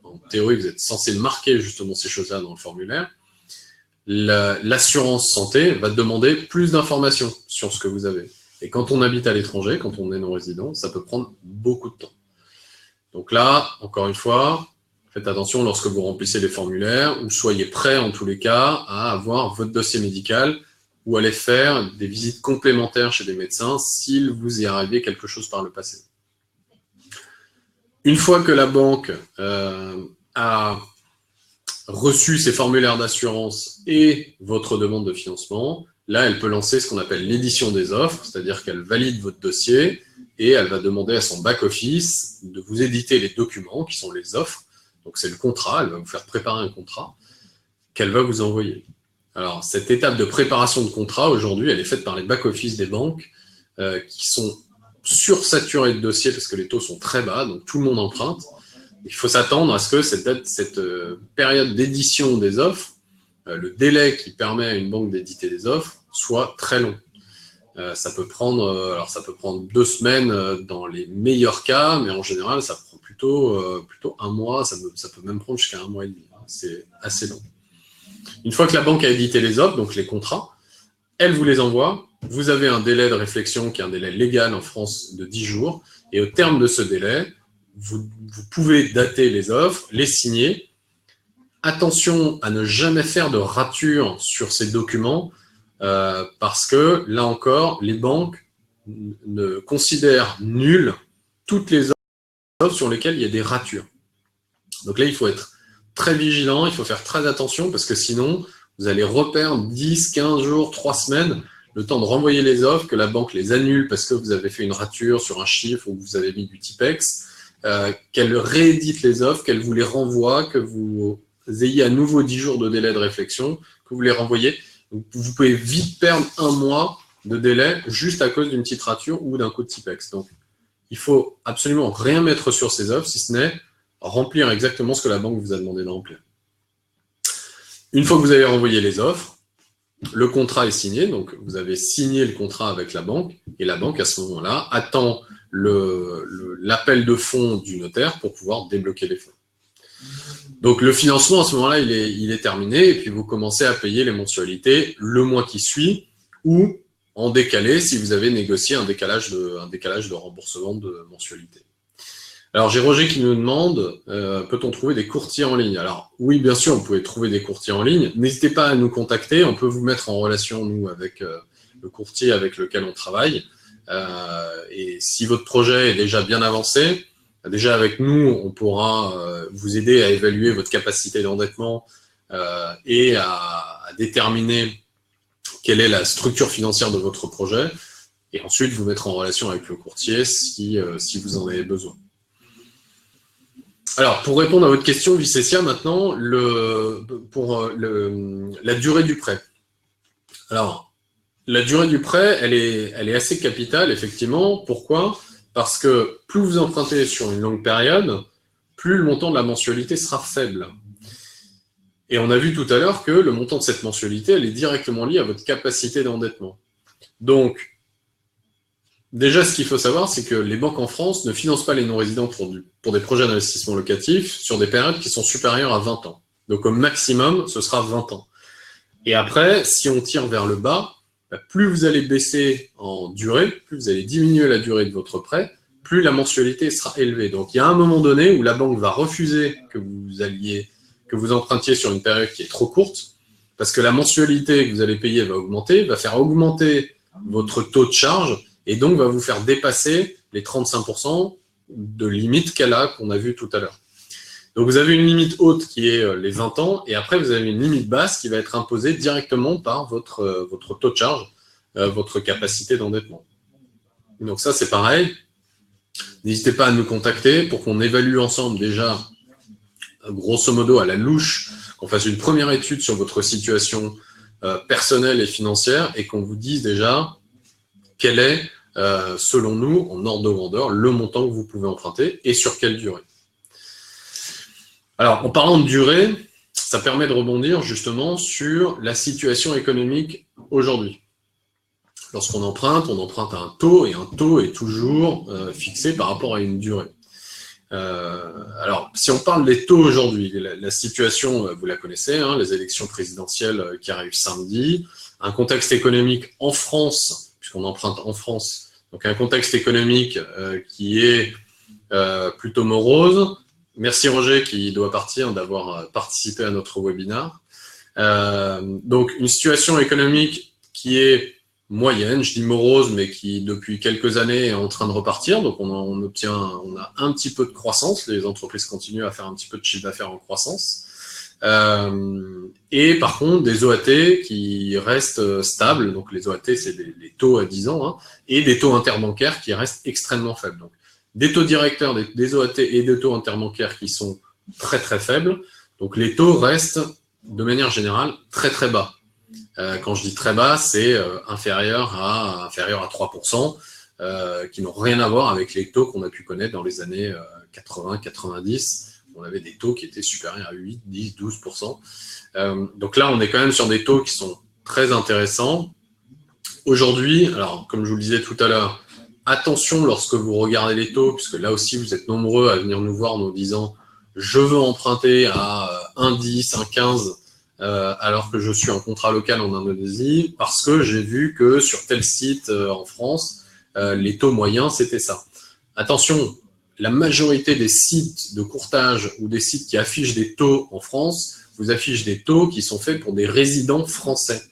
en théorie, vous êtes censé marquer justement ces choses-là dans le formulaire, l'assurance santé va demander plus d'informations sur ce que vous avez. Et quand on habite à l'étranger, quand on est non-résident, ça peut prendre beaucoup de temps. Donc là, encore une fois, faites attention lorsque vous remplissez les formulaires, ou soyez prêts en tous les cas à avoir votre dossier médical ou aller faire des visites complémentaires chez des médecins s'il vous est arrivé quelque chose par le passé. Une fois que la banque a reçu ces formulaires d'assurance et votre demande de financement, là, elle peut lancer ce qu'on appelle l'édition des offres, c'est-à-dire qu'elle valide votre dossier et elle va demander à son back-office de vous éditer les documents qui sont les offres. Donc, c'est le contrat, elle va vous faire préparer un contrat qu'elle va vous envoyer. Alors, cette étape de préparation de contrat, aujourd'hui, elle est faite par les back-office des banques qui sont sursaturés de dossiers parce que les taux sont très bas, donc tout le monde emprunte. Il faut s'attendre à ce que cette période d'édition des offres, le délai qui permet à une banque d'éditer des offres, soit très long. Ça peut prendre 2 semaines dans les meilleurs cas, mais en général, ça prend plutôt 1 mois, ça peut même prendre jusqu'à 1 mois et demi. C'est assez long. Une fois que la banque a édité les offres, donc les contrats, elle vous les envoie. Vous avez un délai de réflexion qui est un délai légal en France de 10 jours. Et au terme de ce délai, vous pouvez dater les offres, les signer. Attention à ne jamais faire de rature sur ces documents parce que, là encore, les banques ne considèrent nulles toutes les offres sur lesquelles il y a des ratures. Donc là, il faut être très vigilant, il faut faire très attention parce que sinon, vous allez reperdre 10, 15 jours, 3 semaines, le temps de renvoyer les offres, que la banque les annule parce que vous avez fait une rature sur un chiffre ou que vous avez mis du Tipex, qu'elle réédite les offres, qu'elle vous les renvoie, que vous ayez à nouveau 10 jours de délai de réflexion, que vous les renvoyez. Donc, vous pouvez vite perdre 1 mois de délai juste à cause d'une petite rature ou d'un coup de Tipex. Donc, il faut absolument rien mettre sur ces offres, si ce n'est remplir exactement ce que la banque vous a demandé de remplir. Une fois que vous avez renvoyé les offres, le contrat est signé, donc vous avez signé le contrat avec la banque, et la banque, à ce moment-là, attend l'appel de fonds du notaire pour pouvoir débloquer les fonds. Donc le financement, à ce moment-là, il est terminé, et puis vous commencez à payer les mensualités le mois qui suit, ou en décalé, si vous avez négocié un décalage de remboursement de mensualité. Alors, j'ai Roger qui nous demande, peut-on trouver des courtiers en ligne? Alors, oui, bien sûr, vous pouvez trouver des courtiers en ligne. N'hésitez pas à nous contacter. On peut vous mettre en relation, nous, avec le courtier avec lequel on travaille. Et si votre projet est déjà bien avancé, déjà avec nous, on pourra vous aider à évaluer votre capacité d'endettement et à déterminer quelle est la structure financière de votre projet. Et ensuite, vous mettre en relation avec le courtier si vous en avez besoin. Alors, pour répondre à votre question, Vicessia, maintenant, pour la durée du prêt. Alors, la durée du prêt, elle est assez capitale, effectivement. Pourquoi? Parce que plus vous empruntez sur une longue période, plus le montant de la mensualité sera faible. Et on a vu tout à l'heure que le montant de cette mensualité, elle est directement liée à votre capacité d'endettement. Donc, déjà, ce qu'il faut savoir, c'est que les banques en France ne financent pas les non-résidents pour des projets d'investissement locatif sur des périodes qui sont supérieures à 20 ans. Donc, au maximum, ce sera 20 ans. Et après, si on tire vers le bas, plus vous allez baisser en durée, plus vous allez diminuer la durée de votre prêt, plus la mensualité sera élevée. Donc, il y a un moment donné où la banque va refuser que vous empruntiez sur une période qui est trop courte, parce que la mensualité que vous allez payer va augmenter, va faire augmenter votre taux de charge, et donc va vous faire dépasser les 35% de limite qu'on a vu tout à l'heure. Donc, vous avez une limite haute qui est les 20 ans, et après, vous avez une limite basse qui va être imposée directement par votre taux de charge, votre capacité d'endettement. Donc ça, c'est pareil. N'hésitez pas à nous contacter pour qu'on évalue ensemble déjà, grosso modo, à la louche, qu'on fasse une première étude sur votre situation personnelle et financière et qu'on vous dise déjà quel est, selon nous, en ordre de grandeur, le montant que vous pouvez emprunter et sur quelle durée. Alors, en parlant de durée, ça permet de rebondir justement sur la situation économique aujourd'hui. Lorsqu'on emprunte, on emprunte à un taux, et un taux est toujours fixé par rapport à une durée. Alors, si on parle des taux aujourd'hui, la situation, vous la connaissez, hein, les élections présidentielles qui arrivent samedi, un contexte économique en France, puisqu'on emprunte en France, donc un contexte économique qui est plutôt morose. Merci Roger qui doit partir d'avoir participé à notre webinaire. Donc, une situation économique qui est moyenne, je dis morose, mais qui depuis quelques années est en train de repartir. Donc on a un petit peu de croissance, les entreprises continuent à faire un petit peu de chiffre d'affaires en croissance. Et par contre, des OAT qui restent stables, donc les OAT c'est les taux à 10 ans, hein, et des taux interbancaires qui restent extrêmement faibles. Donc des taux directeurs, des OAT et des taux interbancaires qui sont très très faibles. Donc les taux restent de manière générale très très bas. Quand je dis très bas, c'est inférieur à 3%, qui n'ont rien à voir avec les taux qu'on a pu connaître dans les années 80-90. On avait des taux qui étaient supérieurs à 8, 10, 12%. Donc là, on est quand même sur des taux qui sont très intéressants. Aujourd'hui, alors comme je vous le disais tout à l'heure, attention lorsque vous regardez les taux, puisque là aussi, vous êtes nombreux à venir nous voir en nous disant « je veux emprunter à 1,10, 1,15 ». Alors que je suis en contrat local en Indonésie, parce que j'ai vu que sur tel site en France, les taux moyens, c'était ça. Attention, la majorité des sites de courtage ou des sites qui affichent des taux en France, vous affichent des taux qui sont faits pour des résidents français.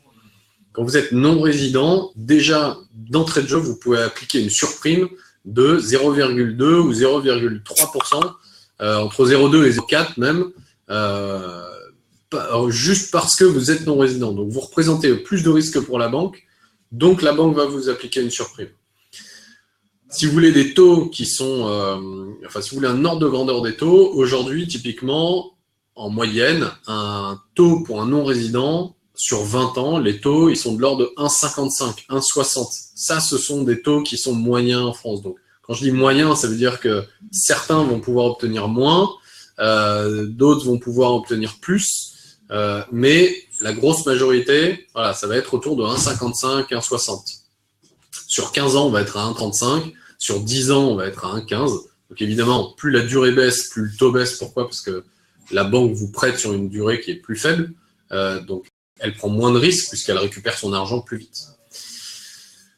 Quand vous êtes non-résident, déjà, d'entrée de jeu, vous pouvez appliquer une surprime de 0,2 ou 0,3%, entre 0,2 et 0,4 même, juste parce que vous êtes non-résident. Donc, vous représentez plus de risques pour la banque, donc la banque va vous appliquer une surprime. Si vous voulez des taux qui sont... si vous voulez un ordre de grandeur des taux, aujourd'hui, typiquement, en moyenne, un taux pour un non-résident, sur 20 ans, les taux, ils sont de l'ordre de 1,55, 1,60. Ça, ce sont des taux qui sont moyens en France. Donc, quand je dis moyens, ça veut dire que certains vont pouvoir obtenir moins, d'autres vont pouvoir obtenir plus, mais la grosse majorité, voilà, ça va être autour de 1,55, 1,60. Sur 15 ans, on va être à 1,35. Sur 10 ans, on va être à 1,15. Donc évidemment, plus la durée baisse, plus le taux baisse. Pourquoi? Parce que la banque vous prête sur une durée qui est plus faible. Donc elle prend moins de risques puisqu'elle récupère son argent plus vite.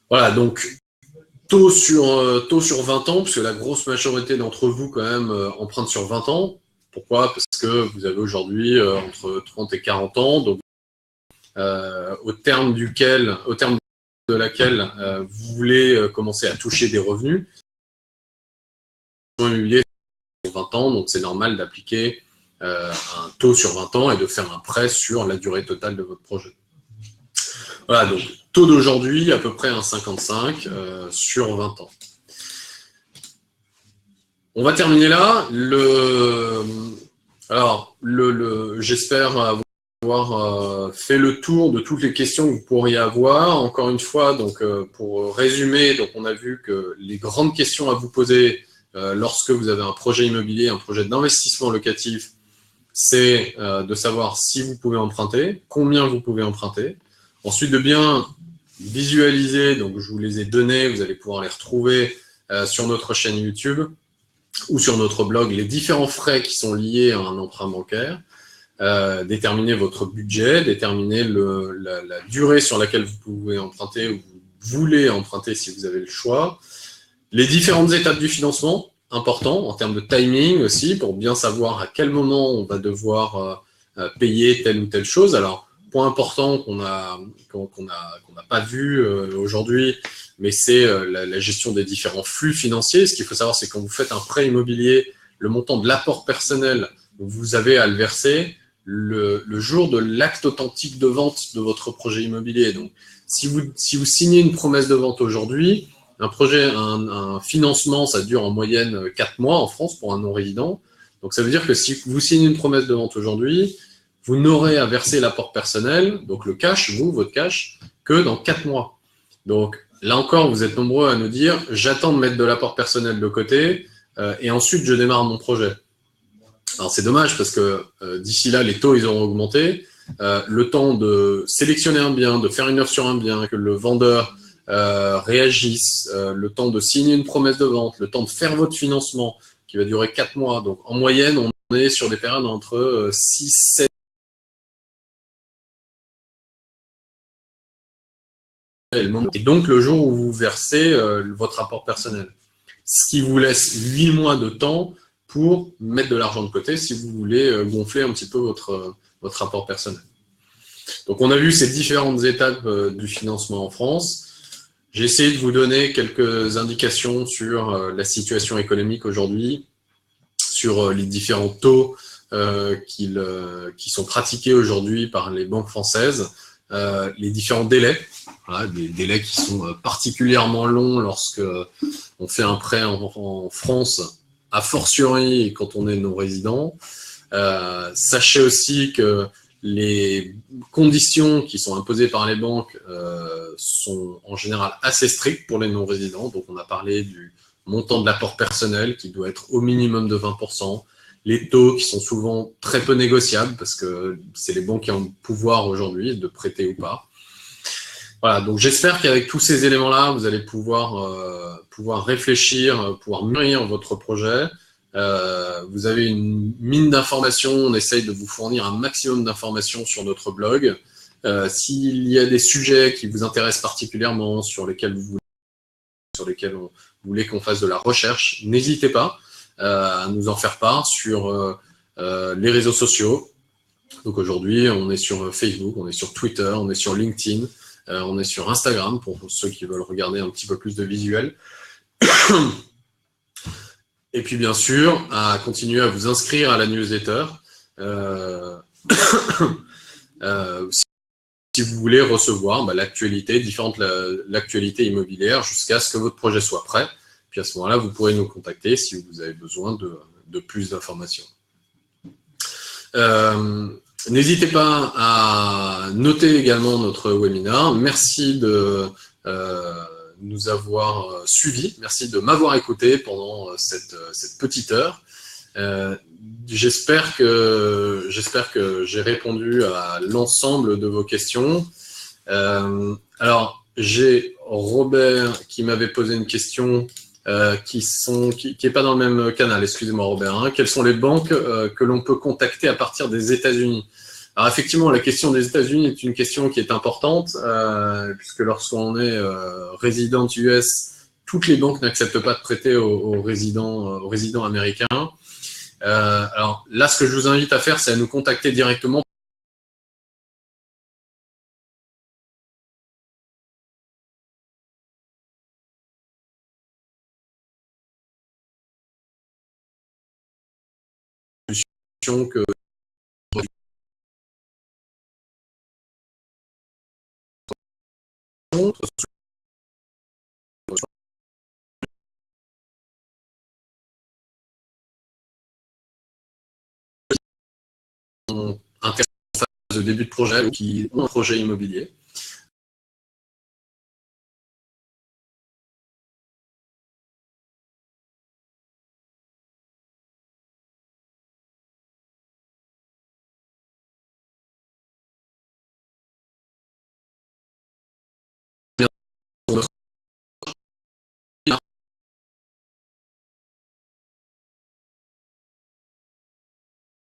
Voilà, donc taux sur 20 ans, parce que la grosse majorité d'entre vous quand même empruntent sur 20 ans. Pourquoi? Parce que vous avez aujourd'hui entre 30 et 40 ans, donc au terme de laquelle vous voulez commencer à toucher des revenus. Immobilier sur 20 ans, donc c'est normal d'appliquer un taux sur 20 ans et de faire un prêt sur la durée totale de votre projet. Voilà, donc taux d'aujourd'hui, à peu près 1,55 sur 20 ans. On va terminer là. J'espère avoir fait le tour de toutes les questions que vous pourriez avoir. Encore une fois, donc pour résumer, donc on a vu que les grandes questions à vous poser lorsque vous avez un projet immobilier, un projet d'investissement locatif, c'est de savoir si vous pouvez emprunter, combien vous pouvez emprunter. Ensuite, de bien visualiser, donc je vous les ai donnés, vous allez pouvoir les retrouver sur notre chaîne YouTube ou sur notre blog, les différents frais qui sont liés à un emprunt bancaire, déterminer votre budget, déterminer la durée sur laquelle vous pouvez emprunter ou vous voulez emprunter si vous avez le choix, les différentes étapes du financement, important en termes de timing aussi, pour bien savoir à quel moment on va devoir payer telle ou telle chose. Alors, point important qu'on n'a pas vu aujourd'hui, mais c'est la gestion des différents flux financiers. Ce qu'il faut savoir, c'est que quand vous faites un prêt immobilier, le montant de l'apport personnel vous avez à le verser le jour de l'acte authentique de vente de votre projet immobilier. Donc, si vous signez une promesse de vente aujourd'hui, un financement, ça dure en moyenne 4 mois en France pour un non-résident. Donc, ça veut dire que si vous signez une promesse de vente aujourd'hui, vous n'aurez à verser l'apport personnel, donc le cash, votre cash, que dans 4 mois. Donc, là encore, vous êtes nombreux à nous dire, j'attends de mettre de l'apport personnel de côté et ensuite je démarre mon projet. Alors, c'est dommage parce que d'ici là, les taux, ils auront augmenté. Le temps de sélectionner un bien, de faire une offre sur un bien, que le vendeur réagisse, le temps de signer une promesse de vente, le temps de faire votre financement qui va durer 4 mois. Donc, en moyenne, on est sur des périodes entre 6, 7 et donc le jour où vous versez votre apport personnel. Ce qui vous laisse 8 mois de temps pour mettre de l'argent de côté si vous voulez gonfler un petit peu votre apport personnel. Donc on a vu ces différentes étapes du financement en France. J'ai essayé de vous donner quelques indications sur la situation économique aujourd'hui, sur les différents taux qui sont pratiqués aujourd'hui par les banques françaises, les différents délais, voilà, des délais qui sont particulièrement longs lorsque on fait un prêt en France, a fortiori quand on est non-résident. Sachez aussi que les conditions qui sont imposées par les banques sont en général assez strictes pour les non-résidents. Donc, on a parlé du montant de l'apport personnel qui doit être au minimum de 20%, les taux qui sont souvent très peu négociables parce que c'est les banques qui ont le pouvoir aujourd'hui de prêter ou pas. Voilà, donc j'espère qu'avec tous ces éléments-là, vous allez pouvoir réfléchir, pouvoir mûrir votre projet. Vous avez une mine d'informations, on essaye de vous fournir un maximum d'informations sur notre blog. S'il y a des sujets qui vous intéressent particulièrement, sur lesquels vous voulez qu'on fasse de la recherche, n'hésitez pas à nous en faire part sur les réseaux sociaux. Donc aujourd'hui, on est sur Facebook, on est sur Twitter, on est sur LinkedIn, on est sur Instagram pour ceux qui veulent regarder un petit peu plus de visuels. Et puis, bien sûr, à continuer à vous inscrire à la newsletter si vous voulez recevoir l'actualité immobilière jusqu'à ce que votre projet soit prêt. Puis à ce moment-là, vous pourrez nous contacter si vous avez besoin de plus d'informations. N'hésitez pas à noter également notre webinaire. Merci de nous avoir suivis. Merci de m'avoir écouté pendant cette petite heure. J'espère que j'ai répondu à l'ensemble de vos questions. Alors, j'ai Robert qui m'avait posé une question qui est pas dans le même canal. Excusez-moi Robert. Hein. Quelles sont les banques que l'on peut contacter à partir des États-Unis? Alors effectivement, la question des États-Unis est une question qui est importante puisque lorsqu'on est résident US, toutes les banques n'acceptent pas de prêter aux résidents américains. Alors là, ce que je vous invite à faire, c'est à nous contacter directement. Que intéressants en phase de début de projet ou qui ont un projet immobilier.